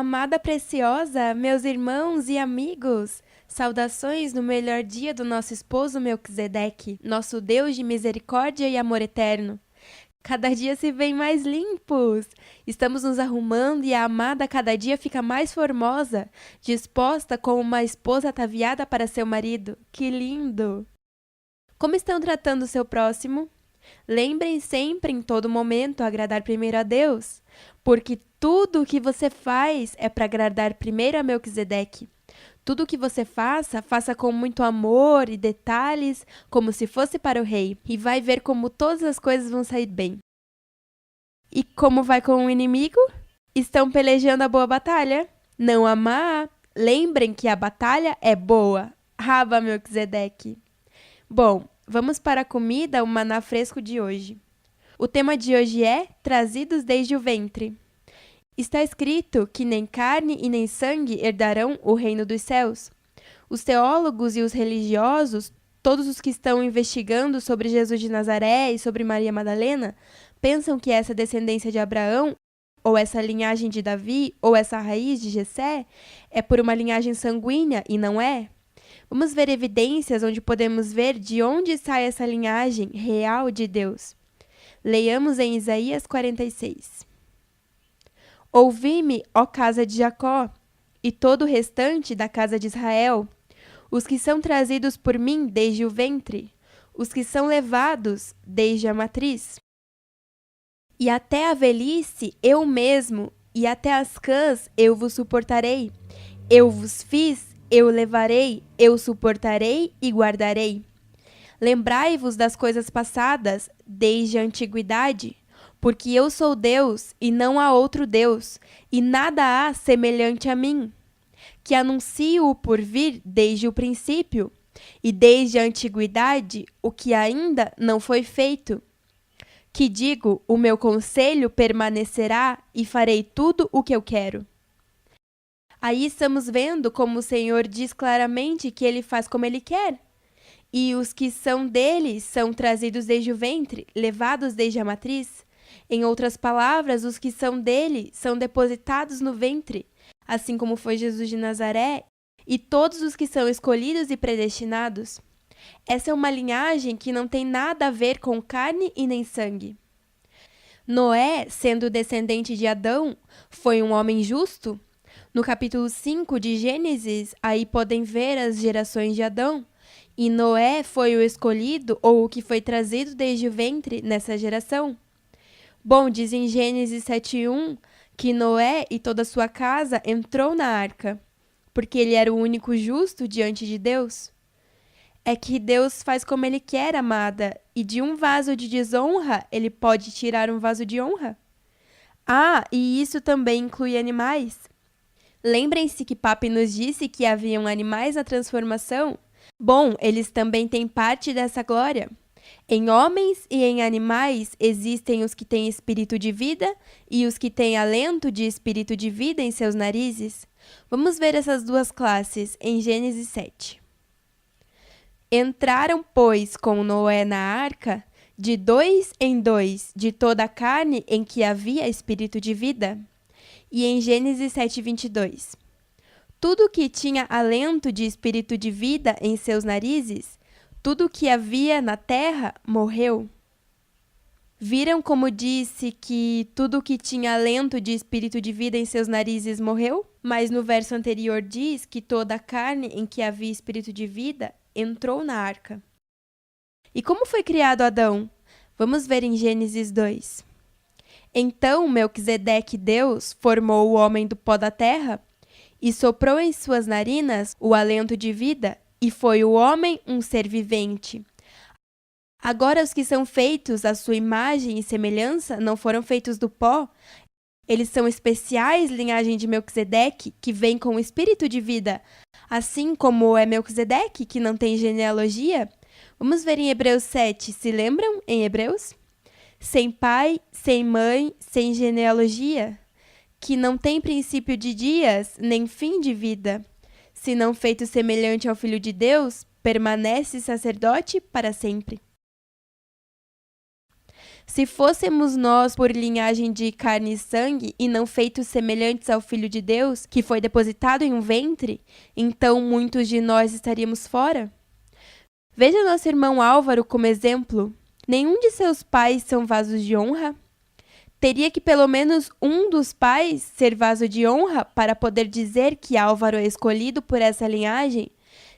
Amada preciosa, meus irmãos e amigos, saudações no melhor dia do nosso esposo Melquisedeque, nosso Deus de misericórdia e amor eterno. Cada dia se vem mais limpos. Estamos nos arrumando e a amada cada dia fica mais formosa, disposta como uma esposa ataviada para seu marido. Que lindo! Como estão tratando o seu próximo? Lembrem sempre, em todo momento, agradar primeiro a Deus, porque tudo o que você faz é para agradar primeiro a Melquisedeque. Tudo o que você faça, faça com muito amor e detalhes, como se fosse para o rei, e vai ver como todas as coisas vão sair bem. E como vai com o inimigo? Estão pelejando a boa batalha? Não a má? Lembrem que a batalha é boa. Raba Melquisedeque. Bom, vamos para a comida, o maná fresco de hoje. O tema de hoje é trazidos desde o ventre. Está escrito que nem carne e nem sangue herdarão o reino dos céus. Os teólogos e os religiosos, todos os que estão investigando sobre Jesus de Nazaré e sobre Maria Madalena, pensam que essa descendência de Abraão, ou essa linhagem de Davi, ou essa raiz de Jessé, é por uma linhagem sanguínea e não é. Vamos ver evidências onde podemos ver de onde sai essa linhagem real de Deus. Leiamos em Isaías 46. Ouvi-me, ó casa de Jacó, e todo o restante da casa de Israel, os que são trazidos por mim desde o ventre, os que são levados desde a matriz. E até a velhice eu mesmo, e até as cãs eu vos suportarei. Eu vos fiz, eu levarei, eu suportarei e guardarei. Lembrai-vos das coisas passadas, desde a antiguidade, porque eu sou Deus e não há outro Deus, e nada há semelhante a mim, que anuncio o porvir desde o princípio, e desde a antiguidade o que ainda não foi feito. Que digo, o meu conselho permanecerá e farei tudo o que eu quero. Aí estamos vendo como o Senhor diz claramente que ele faz como ele quer. E os que são dele são trazidos desde o ventre, levados desde a matriz. Em outras palavras, os que são dele são depositados no ventre, assim como foi Jesus de Nazaré, e todos os que são escolhidos e predestinados. Essa é uma linhagem que não tem nada a ver com carne e nem sangue. Noé, sendo descendente de Adão, foi um homem justo? No capítulo 5 de Gênesis, aí podem ver as gerações de Adão. E Noé foi o escolhido ou o que foi trazido desde o ventre nessa geração? Bom, diz em Gênesis 7:1 que Noé e toda a sua casa entrou na arca, porque ele era o único justo diante de Deus. É que Deus faz como ele quer, amada, e de um vaso de desonra, ele pode tirar um vaso de honra. Ah, e isso também inclui animais. Lembrem-se que Papi nos disse que haviam animais na transformação? Bom, eles também têm parte dessa glória. Em homens e em animais existem os que têm espírito de vida e os que têm alento de espírito de vida em seus narizes. Vamos ver essas duas classes em Gênesis 7. Entraram, pois, com Noé na arca, de 2 em 2, de toda a carne em que havia espírito de vida. E em Gênesis 7:22. Tudo que tinha alento de espírito de vida em seus narizes, tudo que havia na terra, morreu. Viram como disse que tudo que tinha alento de espírito de vida em seus narizes morreu? Mas no verso anterior diz que toda a carne em que havia espírito de vida entrou na arca. E como foi criado Adão? Vamos ver em Gênesis 2. Então Melquisedeque Deus formou o homem do pó da terra e soprou em suas narinas o alento de vida, e foi o homem um ser vivente. Agora os que são feitos à sua imagem e semelhança não foram feitos do pó. Eles são especiais, linhagem de Melquisedeque, que vem com o espírito de vida, assim como é Melquisedeque, que não tem genealogia. Vamos ver em Hebreus 7, se lembram em Hebreus? Sem pai, sem mãe, sem genealogia, que não tem princípio de dias, nem fim de vida. Se não feito semelhante ao Filho de Deus, permanece sacerdote para sempre. Se fôssemos nós por linhagem de carne e sangue, e não feitos semelhantes ao Filho de Deus, que foi depositado em um ventre, então muitos de nós estaríamos fora. Veja nosso irmão Álvaro como exemplo. Nenhum de seus pais são vasos de honra. Teria que pelo menos um dos pais ser vaso de honra para poder dizer que Álvaro é escolhido por essa linhagem,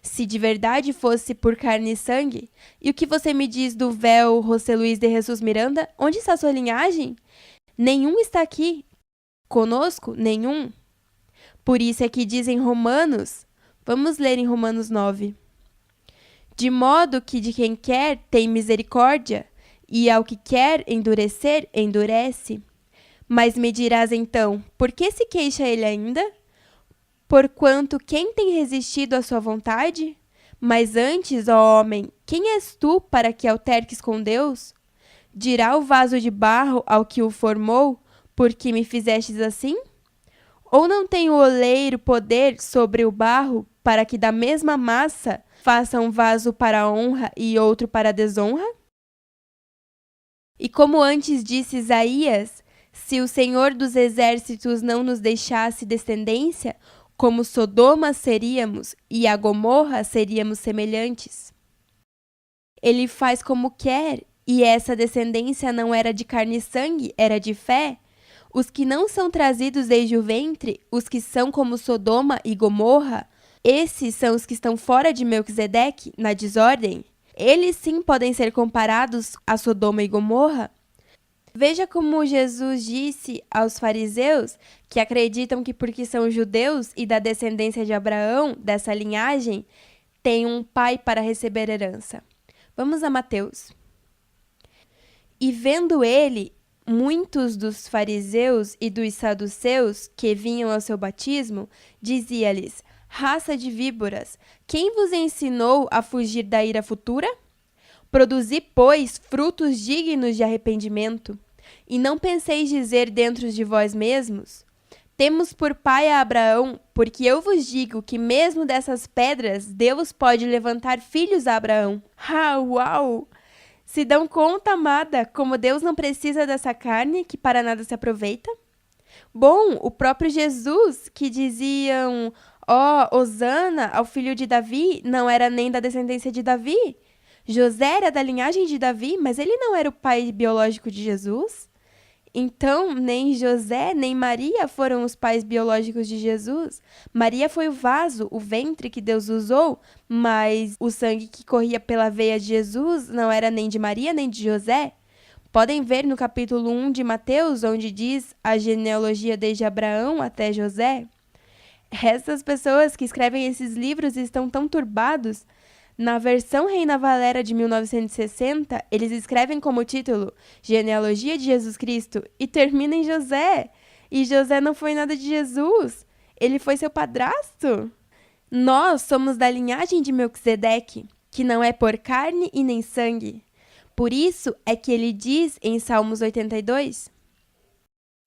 se de verdade fosse por carne e sangue. E o que você me diz do véu José Luiz de Jesus Miranda? Onde está sua linhagem? Nenhum está aqui. Conosco? Nenhum. Por isso é que diz em Romanos, vamos ler em Romanos 9. De modo que de quem quer tem misericórdia, e ao que quer endurecer, endurece. Mas me dirás então, por que se queixa ele ainda? Porquanto quem tem resistido à sua vontade? Mas antes, ó homem, quem és tu para que alterques com Deus? Dirá o vaso de barro ao que o formou, por que me fizestes assim? Ou não tem o oleiro poder sobre o barro, para que da mesma massa faça um vaso para a honra e outro para a desonra? E como antes disse Isaías, se o Senhor dos exércitos não nos deixasse descendência, como Sodoma seríamos e a Gomorra seríamos semelhantes. Ele faz como quer, e essa descendência não era de carne e sangue, era de fé. Os que não são trazidos desde o ventre, os que são como Sodoma e Gomorra, esses são os que estão fora de Melquisedeque, na desordem. Eles sim podem ser comparados a Sodoma e Gomorra. Veja como Jesus disse aos fariseus, que acreditam que porque são judeus e da descendência de Abraão, dessa linhagem, tem um pai para receber herança. Vamos a Mateus. E vendo ele, muitos dos fariseus e dos saduceus que vinham ao seu batismo, dizia-lhes: raça de víboras, quem vos ensinou a fugir da ira futura? Produzi, pois, frutos dignos de arrependimento. E não penseis dizer dentro de vós mesmos: temos por pai a Abraão, porque eu vos digo que mesmo dessas pedras Deus pode levantar filhos a Abraão. Ah, uau! Se dão conta, amada, como Deus não precisa dessa carne que para nada se aproveita? Bom, o próprio Jesus, que diziam: ó, Hosana ao filho de Davi, não era nem da descendência de Davi. José era da linhagem de Davi, mas ele não era o pai biológico de Jesus. Então, nem José nem Maria foram os pais biológicos de Jesus. Maria foi o vaso, o ventre que Deus usou, mas o sangue que corria pela veia de Jesus não era nem de Maria nem de José. Podem ver no capítulo 1 de Mateus, onde diz a genealogia desde Abraão até José. Essas pessoas que escrevem esses livros estão tão turbados. Na versão Reina Valera de 1960, eles escrevem como título Genealogia de Jesus Cristo e termina em José. E José não foi nada de Jesus. Ele foi seu padrasto. Nós somos da linhagem de Melquisedeque, que não é por carne e nem sangue. Por isso é que ele diz em Salmos 82: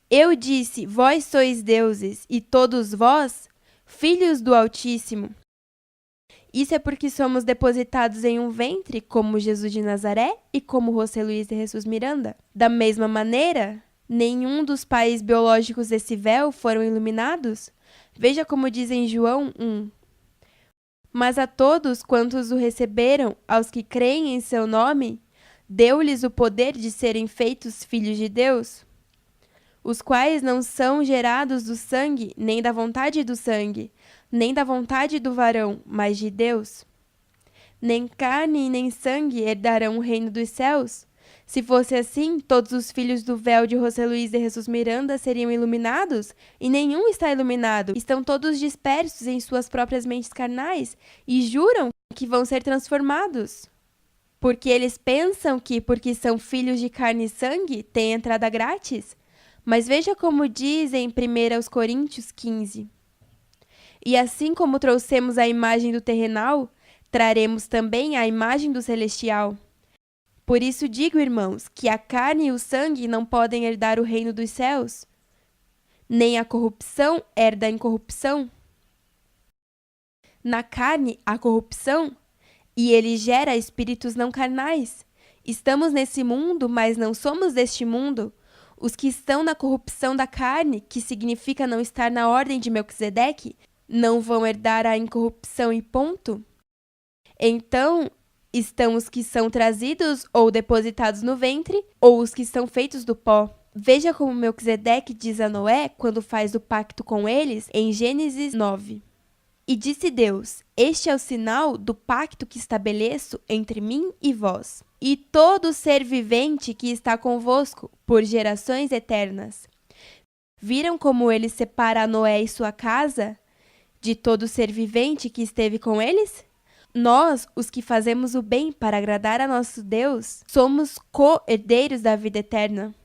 eu disse, vós sois deuses, e todos vós, filhos do Altíssimo. Isso é porque somos depositados em um ventre, como Jesus de Nazaré e como José Luiz de Jesus Miranda. Da mesma maneira, nenhum dos pais biológicos desse véu foram iluminados. Veja como diz em João 1. Mas a todos quantos o receberam, aos que creem em seu nome, deu-lhes o poder de serem feitos filhos de Deus, os quais não são gerados do sangue, nem da vontade do sangue, nem da vontade do varão, mas de Deus. Nem carne e nem sangue herdarão o reino dos céus. Se fosse assim, todos os filhos do véu de José Luiz de Jesus Miranda seriam iluminados, e nenhum está iluminado. Estão todos dispersos em suas próprias mentes carnais, e juram que vão ser transformados. Porque eles pensam que, porque são filhos de carne e sangue, têm entrada grátis. Mas veja como diz em 1 Coríntios 15. E assim como trouxemos a imagem do terrenal, traremos também a imagem do celestial. Por isso digo, irmãos, que a carne e o sangue não podem herdar o reino dos céus, nem a corrupção herda a incorrupção. Na carne, a corrupção, e ele gera espíritos não carnais, Estamos nesse mundo, mas não somos deste mundo. Os que estão na corrupção da carne, que significa não estar na ordem de Melquisedeque, não vão herdar a incorrupção e ponto? Então, estão os que são trazidos ou depositados no ventre, ou os que são feitos do pó. Veja como Melquisedeque diz a Noé quando faz o pacto com eles em Gênesis 9. E disse Deus: Este é o sinal do pacto que estabeleço entre mim e vós, e todo ser vivente que está convosco, por gerações eternas. Viram como ele separa Noé e sua casa de todo ser vivente que esteve com eles? Nós, os que fazemos o bem para agradar a nosso Deus, somos co-herdeiros da vida eterna.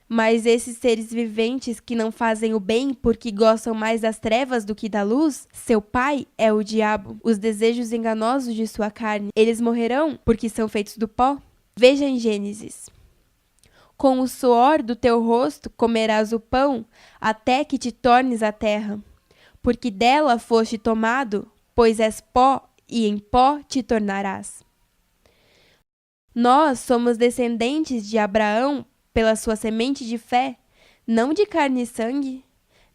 Mas esses seres viventes que não fazem o bem porque gostam mais das trevas do que da luz, seu pai é o diabo, os desejos enganosos de sua carne. Eles morrerão porque são feitos do pó. Veja em Gênesis. Com o suor do teu rosto comerás o pão, até que te tornes a terra. Porque dela foste tomado, pois és pó, e em pó te tornarás. Nós somos descendentes de Abraão pela sua semente de fé, não de carne e sangue.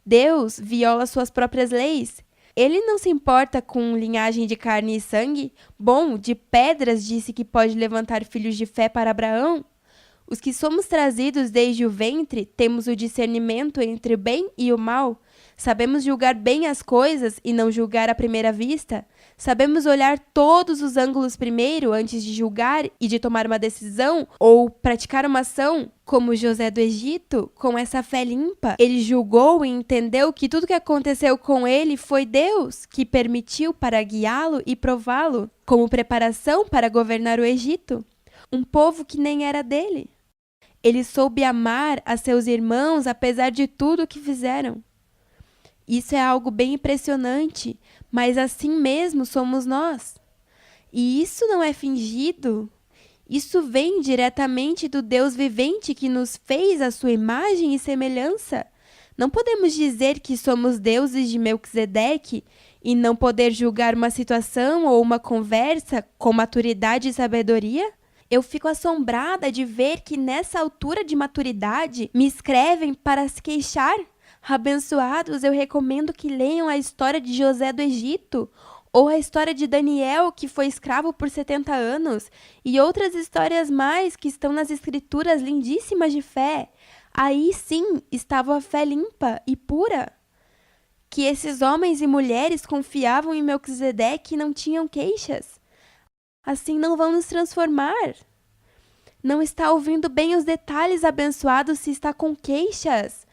Deus viola suas próprias leis. Ele não se importa com linhagem de carne e sangue. Bom, de pedras disse que pode levantar filhos de fé para Abraão. Os que somos trazidos desde o ventre temos o discernimento entre o bem e o mal. Sabemos julgar bem as coisas e não julgar à primeira vista. Sabemos olhar todos os ângulos primeiro antes de julgar e de tomar uma decisão ou praticar uma ação. Como José do Egito, com essa fé limpa, ele julgou e entendeu que tudo que aconteceu com ele foi Deus que permitiu para guiá-lo e prová-lo, como preparação para governar o Egito, um povo que nem era dele. Ele soube amar a seus irmãos apesar de tudo o que fizeram. Isso é algo bem impressionante, mas assim mesmo somos nós. E isso não é fingido. Isso vem diretamente do Deus vivente que nos fez a sua imagem e semelhança. Não podemos dizer que somos deuses de Melquisedeque e não poder julgar uma situação ou uma conversa com maturidade e sabedoria? Eu fico assombrada de ver que nessa altura de maturidade me escrevem para se queixar. Abençoados, eu recomendo que leiam a história de José do Egito, ou a história de Daniel, que foi escravo por 70 anos, e outras histórias mais que estão nas escrituras lindíssimas de fé. Aí sim estava a fé limpa e pura. Que esses homens e mulheres confiavam em Melquisedeque e não tinham queixas. Assim não vão nos transformar. Não está ouvindo bem os detalhes, abençoado, se está com queixas.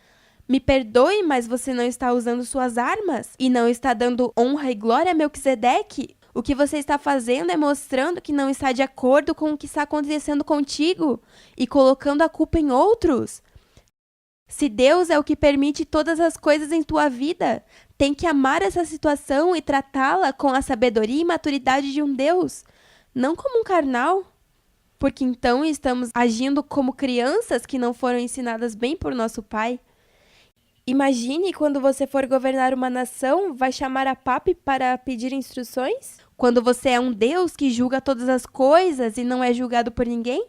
Me perdoe, mas você não está usando suas armas e não está dando honra e glória a Melquisedeque? O que você está fazendo é mostrando que não está de acordo com o que está acontecendo contigo e colocando a culpa em outros. Se Deus é o que permite todas as coisas em tua vida, tem que amar essa situação e tratá-la com a sabedoria e maturidade de um Deus, não como um carnal. Porque então estamos agindo como crianças que não foram ensinadas bem por nosso Pai. Imagine quando você for governar uma nação, vai chamar a Papi para pedir instruções? Quando você é um Deus que julga todas as coisas e não é julgado por ninguém?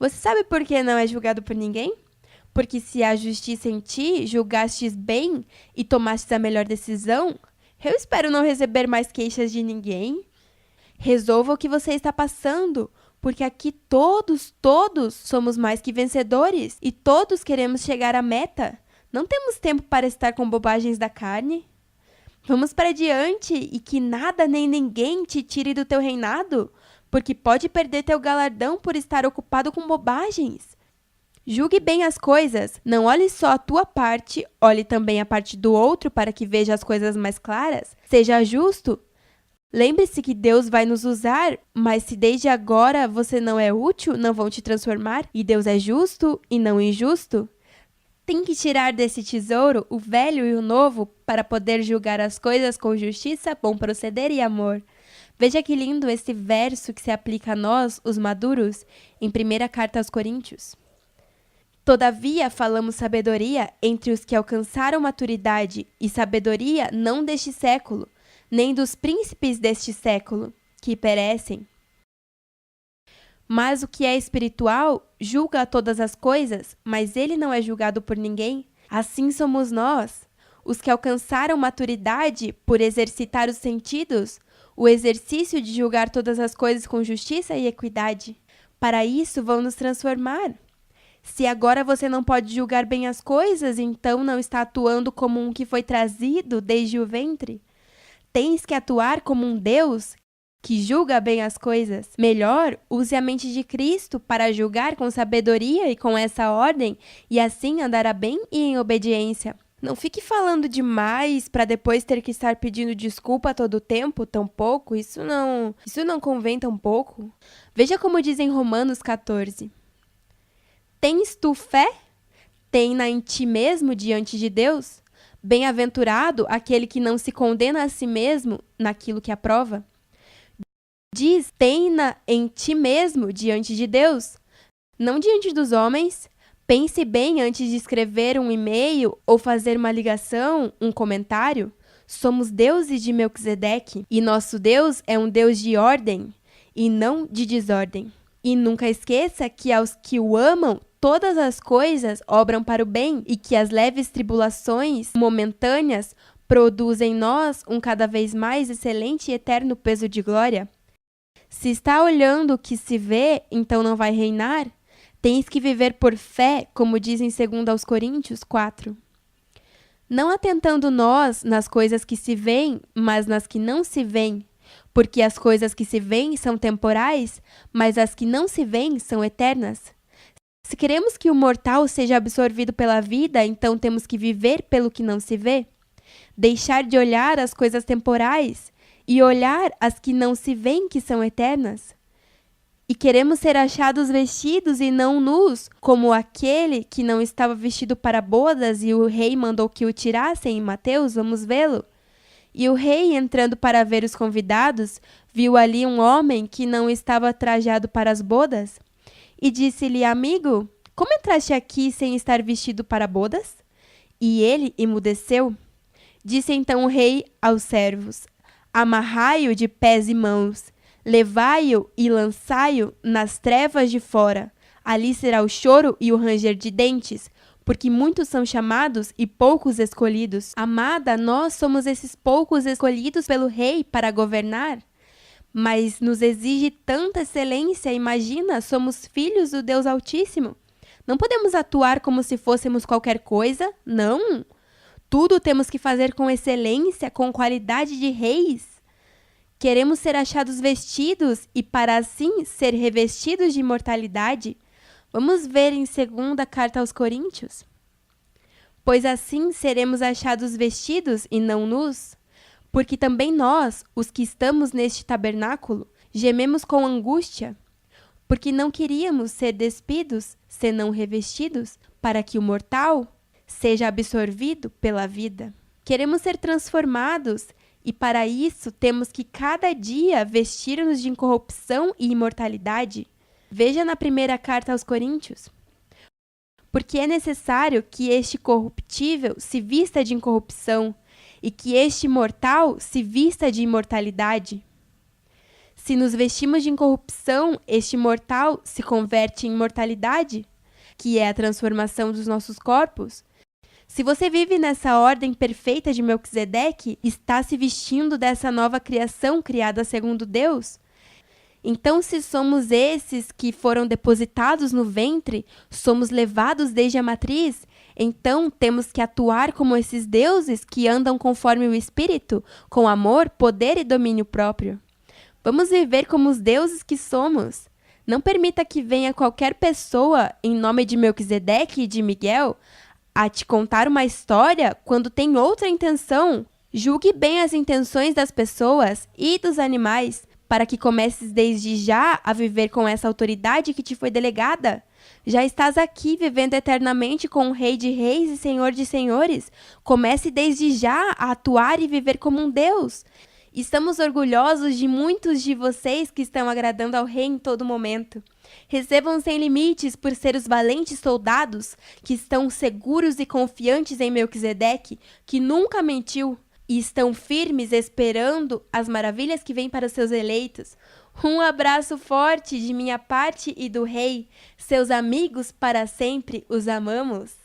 Você sabe por que não é julgado por ninguém? Porque se há justiça em ti, julgastes bem e tomastes a melhor decisão, eu espero não receber mais queixas de ninguém. Resolva o que você está passando, porque aqui todos somos mais que vencedores e todos queremos chegar à meta. Não temos tempo para estar com bobagens da carne. Vamos para diante e que nada nem ninguém te tire do teu reinado, porque pode perder teu galardão por estar ocupado com bobagens. Julgue bem as coisas, não olhe só a tua parte, olhe também a parte do outro para que veja as coisas mais claras. Seja justo. Lembre-se que Deus vai nos usar, mas se desde agora você não é útil, não vão te transformar, e Deus é justo e não injusto. Tem que tirar desse tesouro o velho e o novo para poder julgar as coisas com justiça, bom proceder e amor. Veja que lindo esse verso que se aplica a nós, os maduros, em 1ª Carta aos Coríntios. Todavia falamos sabedoria entre os que alcançaram maturidade, e sabedoria não deste século, nem dos príncipes deste século, que perecem. Mas o que é espiritual julga todas as coisas, mas ele não é julgado por ninguém. Assim somos nós, os que alcançaram maturidade por exercitar os sentidos, o exercício de julgar todas as coisas com justiça e equidade. Para isso vão nos transformar. Se agora você não pode julgar bem as coisas, então não está atuando como um que foi trazido desde o ventre. Tens que atuar como um Deus que julga bem as coisas. Melhor, use a mente de Cristo para julgar com sabedoria e com essa ordem, e assim andará bem e em obediência. Não fique falando demais para depois ter que estar pedindo desculpa a todo tempo, tão pouco. Isso não convém tão pouco. Veja como diz em Romanos 14. Tens tu fé? Tem-na em ti mesmo diante de Deus? Bem-aventurado aquele que não se condena a si mesmo naquilo que aprova. Diz, tem-na em ti mesmo diante de Deus, não diante dos homens. Pense bem antes de escrever um e-mail ou fazer uma ligação, um comentário. Somos deuses de Melquisedeque e nosso Deus é um Deus de ordem e não de desordem. E nunca esqueça que aos que o amam, todas as coisas obram para o bem e que as leves tribulações momentâneas produzem em nós um cada vez mais excelente e eterno peso de glória. Se está olhando o que se vê, então não vai reinar? Tens que viver por fé, como diz em 2 Coríntios 4. Não atentando nós nas coisas que se veem, mas nas que não se veem, porque as coisas que se veem são temporais, mas as que não se veem são eternas. Se queremos que o mortal seja absorvido pela vida, então temos que viver pelo que não se vê. Deixar de olhar as coisas temporais e olhar as que não se veem que são eternas. E queremos ser achados vestidos e não nus, como aquele que não estava vestido para bodas e o rei mandou que o tirassem em Mateus, vamos vê-lo. E o rei, entrando para ver os convidados, viu ali um homem que não estava trajado para as bodas. E disse-lhe, amigo, como entraste aqui sem estar vestido para bodas? E ele emudeceu. Disse então o rei aos servos, amarrai-o de pés e mãos, levai-o e lançai-o nas trevas de fora. Ali será o choro e o ranger de dentes, porque muitos são chamados e poucos escolhidos. Amada, nós somos esses poucos escolhidos pelo rei para governar. Mas nos exige tanta excelência, imagina, somos filhos do Deus Altíssimo. Não podemos atuar como se fôssemos qualquer coisa, não. Tudo temos que fazer com excelência, com qualidade de reis. Queremos ser achados vestidos e para assim ser revestidos de imortalidade. Vamos ver em 2ª carta aos Coríntios. Pois assim seremos achados vestidos e não nus. Porque também nós, os que estamos neste tabernáculo, gememos com angústia, porque não queríamos ser despidos, senão revestidos, para que o mortal seja absorvido pela vida. Queremos ser transformados, e para isso temos que cada dia vestir-nos de incorrupção e imortalidade. Veja na 1ª carta aos Coríntios. Porque é necessário que este corruptível se vista de incorrupção, e que este mortal se vista de imortalidade. Se nos vestimos de incorrupção, este mortal se converte em imortalidade, que é a transformação dos nossos corpos. Se você vive nessa ordem perfeita de Melquisedeque, está se vestindo dessa nova criação criada segundo Deus. Então, se somos esses que foram depositados no ventre, somos levados desde a matriz, então temos que atuar como esses deuses que andam conforme o Espírito, com amor, poder e domínio próprio. Vamos viver como os deuses que somos. Não permita que venha qualquer pessoa, em nome de Melquisedeque e de Miguel, a te contar uma história quando tem outra intenção. Julgue bem as intenções das pessoas e dos animais, para que comeces desde já a viver com essa autoridade que te foi delegada. Já estás aqui vivendo eternamente com o Rei de Reis e Senhor de Senhores. Comece desde já a atuar e viver como um Deus. Estamos orgulhosos de muitos de vocês que estão agradando ao Rei em todo momento. Recebam sem limites por ser os valentes soldados que estão seguros e confiantes em Melquisedeque, que nunca mentiu. E estão firmes esperando as maravilhas que vêm para os seus eleitos. Um abraço forte de minha parte e do rei, seus amigos para sempre os amamos.